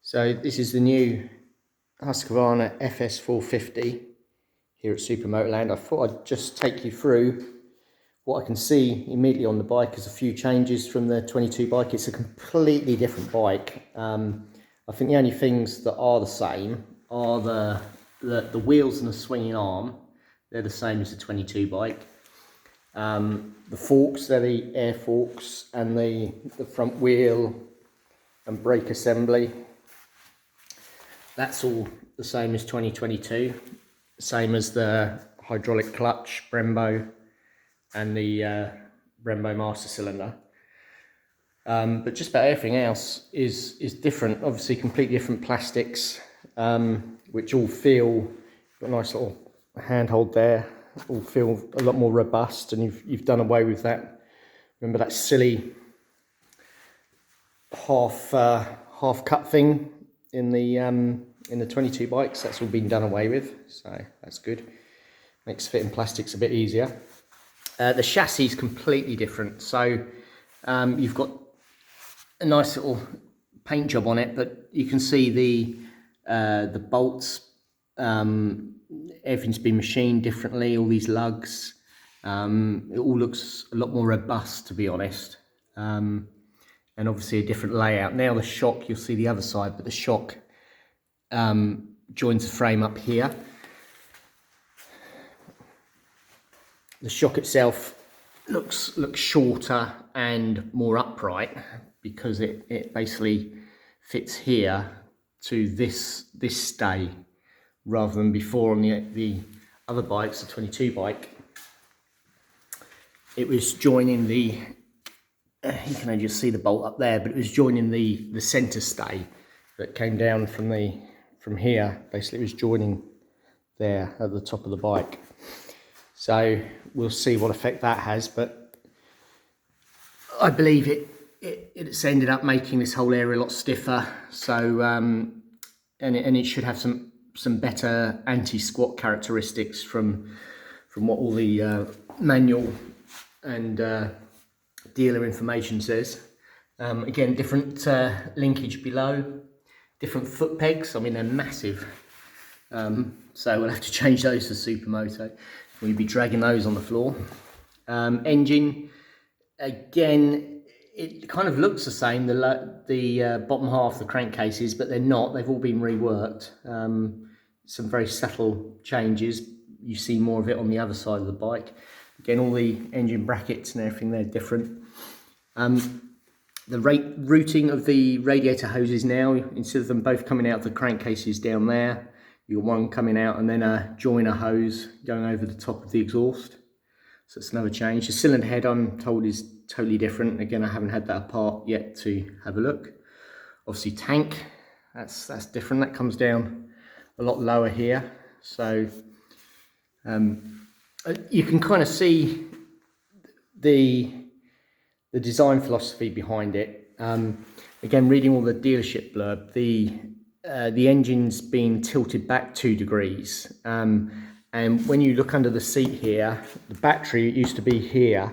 So this is the new Husqvarna FS450 here at Supermoto Land. I thought I'd just take you through what I can see immediately on the bike as a few changes from the 22 bike. It's a completely different bike. I think the only things that are the same are the wheels and the swinging arm. They're the same as the 22 bike. The forks, they're the air forks, and the front wheel and brake assembly. That's all the same as 2022, same as the hydraulic clutch, Brembo, and the Brembo master cylinder. But just about everything else is different. Obviously, completely different plastics, which all feel, got a nice little handhold there, all feel a lot more robust, and you've done away with that. Remember that silly half cut thing in the 22 bikes? That's all been done away with, so that's good. Makes fitting plastics a bit easier. The chassis is completely different. So you've got a nice little paint job on it, but you can see the bolts. Everything's been machined differently. All these lugs. It all looks a lot more robust, to be honest. And obviously a different layout. Now the shock, you'll see the other side, but the shock joins the frame up here. The shock itself looks shorter and more upright because it basically fits here to this stay, rather than before on the other bikes, the 22 bike. It was joining the, you can only just see the bolt up there, but it was joining the center stay that came down from here. Basically, it was joining there at the top of the bike. So we'll see what effect that has, but I believe it's ended up making this whole area a lot stiffer. So and it should have some better anti-squat characteristics from what all the manual and dealer information says. Again, different linkage below, different foot pegs. I mean, they're massive, so we'll have to change those to Supermoto. We'll be dragging those on the floor. Engine, again, it kind of looks the same, the bottom half, the crankcases, but they're not. They've all been reworked. Some very subtle changes. You see more of it on the other side of the bike. Again, all the engine brackets and everything, they're different. The routing of the radiator hoses now, instead of them both coming out of the crankcases down there, you've got one coming out and then a joiner hose going over the top of the exhaust. So it's another change. The cylinder head, I'm told, is totally different. Again, I haven't had that apart yet to have a look. Obviously, tank, that's different. That comes down a lot lower here. So you can kind of see the design philosophy behind it. Again, reading all the dealership blurb, the engine's been tilted back 2 degrees. And when you look under the seat here, the battery, it used to be here,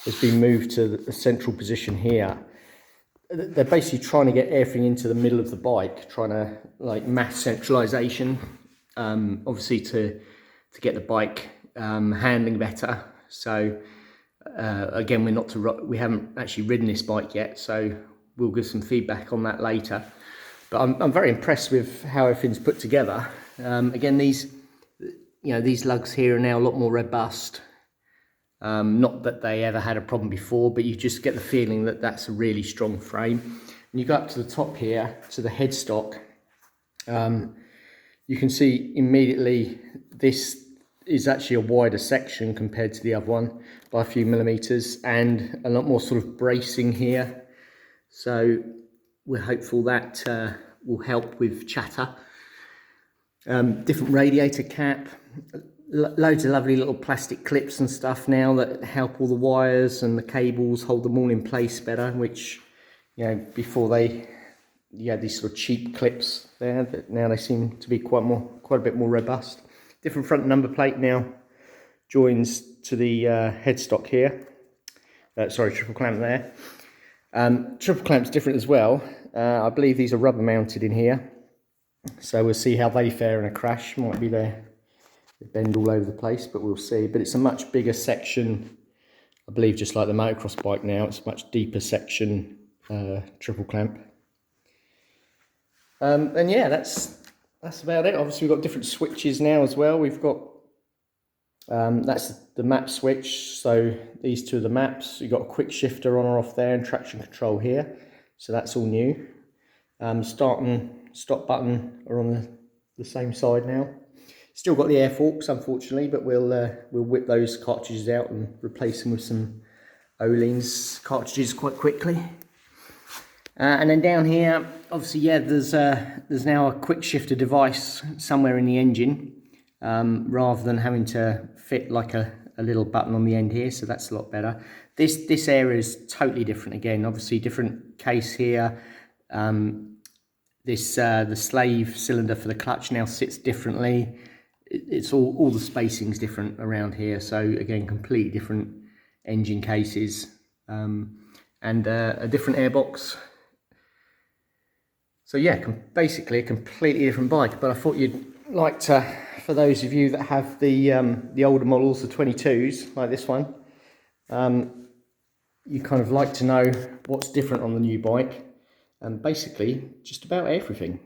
has been moved to the central position here. They're basically trying to get everything into the middle of the bike, trying to like mass centralization, obviously to get the bike handling better. So again, we haven't actually ridden this bike yet, so we'll give some feedback on that later. But I'm very impressed with how everything's put together. Again, these lugs here are now a lot more robust. Not that they ever had a problem before, but you just get the feeling that that's a really strong frame. When you go up to the top here, to the headstock, you can see immediately this is actually a wider section compared to the other one by a few millimeters, and a lot more sort of bracing here. So we're hopeful that will help with chatter. Different radiator cap, loads of lovely little plastic clips and stuff now that help all the wires and the cables, hold them all in place better, which, before you had these sort of cheap clips there, but now they seem to be quite a bit more robust. Different front number plate now joins to the headstock here. Triple clamp there. Triple clamp's different as well. I believe these are rubber mounted in here, so we'll see how they fare in a crash. Might be they bend all over the place, but we'll see. But it's a much bigger section, I believe, just like the motocross bike now. It's a much deeper section, triple clamp. And yeah, that's about it. Obviously we've got different switches now as well. We've got that's the map switch, so these two are the maps. You've got a quick shifter on or off there and traction control here, so that's all new. Start and stop button are on the same side now. Still got the air forks, unfortunately, but we'll whip those cartridges out and replace them with some Öhlins cartridges quite quickly. And then down here, obviously, yeah, there's now a quick shifter device somewhere in the engine, rather than having to fit like a little button on the end here, so that's a lot better. This area is totally different again, obviously different case here. The slave cylinder for the clutch now sits differently. It's all the spacing's different around here, so again, completely different engine cases, and a different airbox. So yeah, basically a completely different bike. But I thought you'd like to, for those of you that have the older models, the 22s, like this one, you kind of like to know what's different on the new bike, and basically just about everything.